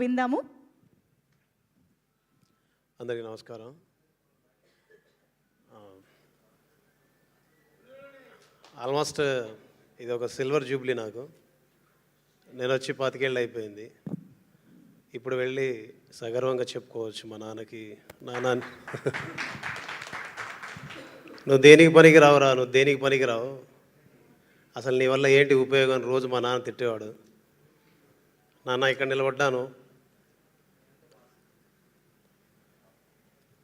విందాము. అందరికీ నమస్కారం. ఆల్మోస్ట్ ఇది ఒక సిల్వర్ జూబ్లీ నాకు. నేను వచ్చి 25 ఏళ్ళు అయిపోయింది. ఇప్పుడు వెళ్ళి సగర్వంగా చెప్పుకోవచ్చు మా నాన్నకి, నాన్న నువ్వు దేనికి పనికి రావురా, నువ్వు దేనికి పనికి రావు, అసలు నీ వల్ల ఏంటి ఉపయోగం రోజు మా నాన్న తిట్టేవాడు. నాన్న ఇక్కడ నిలబడ్డాను,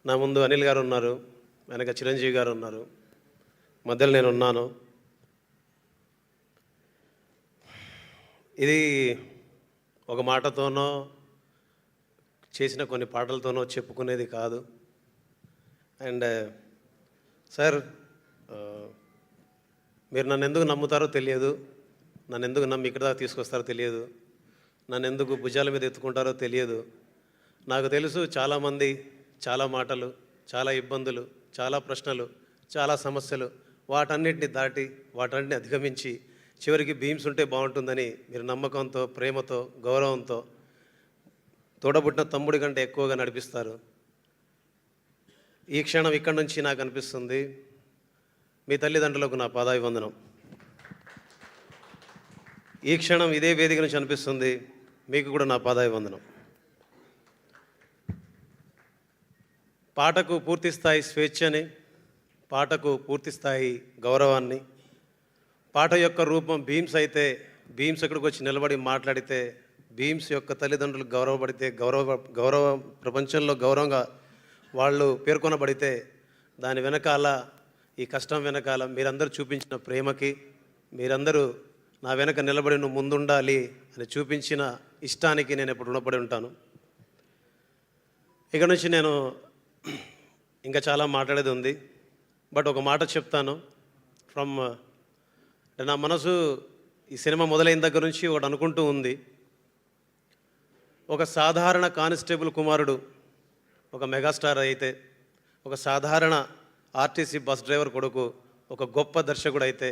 నా ముందు అనిల్ గారు ఉన్నారు, వెనక చిరంజీవి గారు ఉన్నారు, మధ్యలో నేను ఉన్నాను. ఇది ఒక మాటతోనో చేసిన కొన్ని పాటలతోనో చెప్పుకునేది కాదు. అండ్ సార్, మీరు నన్ను ఎందుకు నమ్ముతారో తెలియదు, నన్ను ఎందుకు నమ్మి ఇక్కడ దాకా తీసుకొస్తారో తెలియదు, నన్ను ఎందుకు భుజాల మీద ఎత్తుకుంటారో తెలియదు. నాకు తెలుసు చాలామంది, చాలా మాటలు, చాలా ఇబ్బందులు, చాలా ప్రశ్నలు, చాలా సమస్యలు, వాటన్నిటిని దాటి వాటన్నిటిని అధిగమించి చివరికి బీమ్స్ ఉంటే బాగుంటుందని మీరు నమ్మకంతో, ప్రేమతో, గౌరవంతో తోడబుట్టిన తమ్ముడి కంటే ఎక్కువగా నడిపిస్తారు. ఈ క్షణం ఇక్కడి నుంచి నాకు అనిపిస్తుంది, మీ తల్లిదండ్రులకు నా పాదాభివందనం. ఈ క్షణం ఇదే వేదిక నుంచి అనిపిస్తుంది, మీకు కూడా నా పాదాభివందనం. పాటకు పూర్తిస్థాయి స్వేచ్ఛని, పాటకు పూర్తిస్థాయి గౌరవాన్ని, పాట యొక్క రూపం బీమ్స్ అయితే, బీమ్స్ ఎక్కడికి వచ్చి నిలబడి మాట్లాడితే, బీమ్స్ యొక్క తల్లిదండ్రులు గౌరవపడితే, గౌరవ ప్రపంచంలో గౌరవంగా వాళ్ళు పేర్కొనబడితే, దాని వెనకాల, ఈ కష్టం వెనకాల మీరందరూ చూపించిన ప్రేమకి, మీరందరూ నా వెనక నిలబడి నువ్వు ముందుండాలి అని చూపించిన ఇష్టానికి నేను ఎప్పుడు రుణపడి ఉంటాను. ఇక నుంచి నేను ఇంకా చాలా మాట్లాడేది ఉంది, బట్ ఒక మాట చెప్తాను. నా మనసు ఈ సినిమా మొదలైన దగ్గర నుంచి ఒకటి అనుకుంటూ ఉంది, ఒక సాధారణ కానిస్టేబుల్ కుమారుడు ఒక మెగాస్టార్ అయితే, ఒక సాధారణ ఆర్టీసీ బస్ డ్రైవర్ కొడుకు ఒక గొప్ప దర్శకుడు అయితే,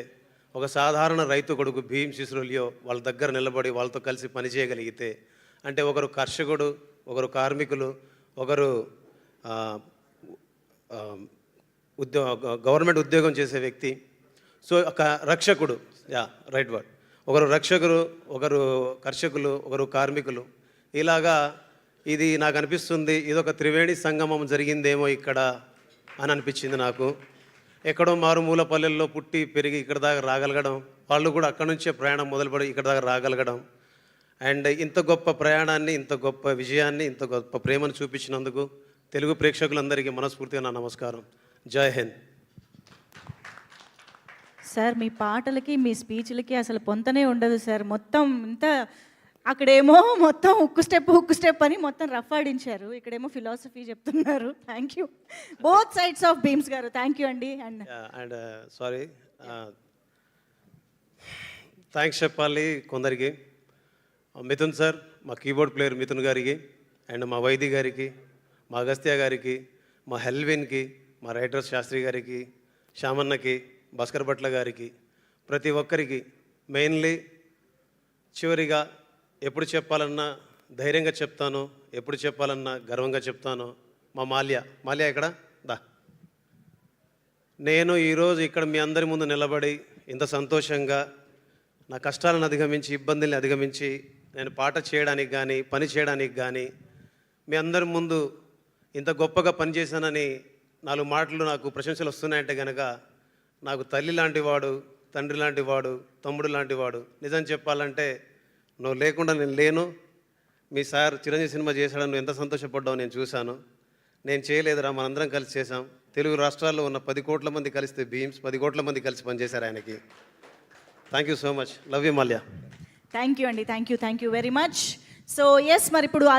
ఒక సాధారణ రైతు కొడుకు భీమ్ సిసురులియో వాళ్ళ దగ్గర నిలబడి వాళ్ళతో కలిసి పనిచేయగలిగితే, అంటే ఒకరు కర్షకుడు, ఒకరు కార్మికులు, ఒకరు గవర్నమెంట్ ఉద్యోగం చేసే వ్యక్తి, సో ఒక రక్షకుడు, రైట్ వర్డ్, ఒకరు రక్షకులు, ఒకరు కర్షకులు, ఒకరు కార్మికులు, ఇలాగా ఇది నాకు అనిపిస్తుంది, ఇదొక త్రివేణి సంగమం జరిగిందేమో ఇక్కడ అని అనిపించింది నాకు. ఎక్కడో మారుమూల పల్లెల్లో పుట్టి పెరిగి ఇక్కడ దాకా రాగలగడం, వాళ్ళు కూడా అక్కడి నుంచే ప్రయాణం మొదలుపడి ఇక్కడ దాకా రాగలగడం, అండ్ ఇంత గొప్ప ప్రయాణాన్ని, ఇంత గొప్ప విజయాన్ని, ఇంత గొప్ప ప్రేమను చూపించినందుకు తెలుగు ప్రేక్షకులందరికీ మనస్ఫూర్తిగా నా నమస్కారం. జై హింద్. సార్, మీ పాటలకి మీ స్పీచ్లకి అసలు పొంతనే ఉండదు సార్. మొత్తం ఇంత అక్కడేమో మొత్తం హుక్కు స్టెప్ అని మొత్తం రఫ్ ఆడించారు, ఇక్కడేమో ఫిలాసఫీ చెప్తున్నారు. Thank you both sides of Bheems garu, thank you అండి. అండ్ సారీ, థ్యాంక్స్ చెప్పాలి కొందరికి. మిథున్ సార్, మా కీబోర్డ్ ప్లేయర్ మిథున్ గారికి, అండ్ మా వైద్య గారికి, మా అగస్త్య గారికి, మా హెల్విన్కి, మా రైటర్ శాస్త్రి గారికి, శ్యామన్నకి, భాస్కర్ భట్ల గారికి, ప్రతి ఒక్కరికి, మెయిన్లీ చివరిగా ఎప్పుడు చెప్పాలన్నా ధైర్యంగా చెప్తాను, ఎప్పుడు చెప్పాలన్నా గర్వంగా చెప్తాను, మా మాల్యా ఇక్కడ దా. నేను ఈరోజు ఇక్కడ మీ అందరి ముందు నిలబడి ఇంత సంతోషంగా నా కష్టాలను అధిగమించి, ఇబ్బందుల్ని అధిగమించి నేను పాట చేయడానికి కానీ, పని చేయడానికి కానీ, మీ అందరి ముందు ఇంత గొప్పగా పనిచేశానని 4 మాటలు నాకు ప్రశంసలు వస్తున్నాయంటే కనుక, నాకు తల్లి లాంటి వాడు, తండ్రి లాంటి వాడు, తమ్ముడు లాంటి వాడు. నిజం చెప్పాలంటే నువ్వు లేకుండా నేను లేను. మీ సార్ చిరంజీవి సినిమా చేశాడని నువ్వు ఎంత సంతోషపడ్డావు నేను చూశాను. నేను చేయలేదురా, మనందరం కలిసి చేశాం. తెలుగు రాష్ట్రాల్లో ఉన్న 10 కోట్ల మంది కలిస్తే బీమ్స్ 10 కోట్ల మంది కలిసి పనిచేశారు ఆయనకి. Thank you so much. Love you Mallya. Thank you అండి, thank you very much. So yes, మరి ఇప్పుడు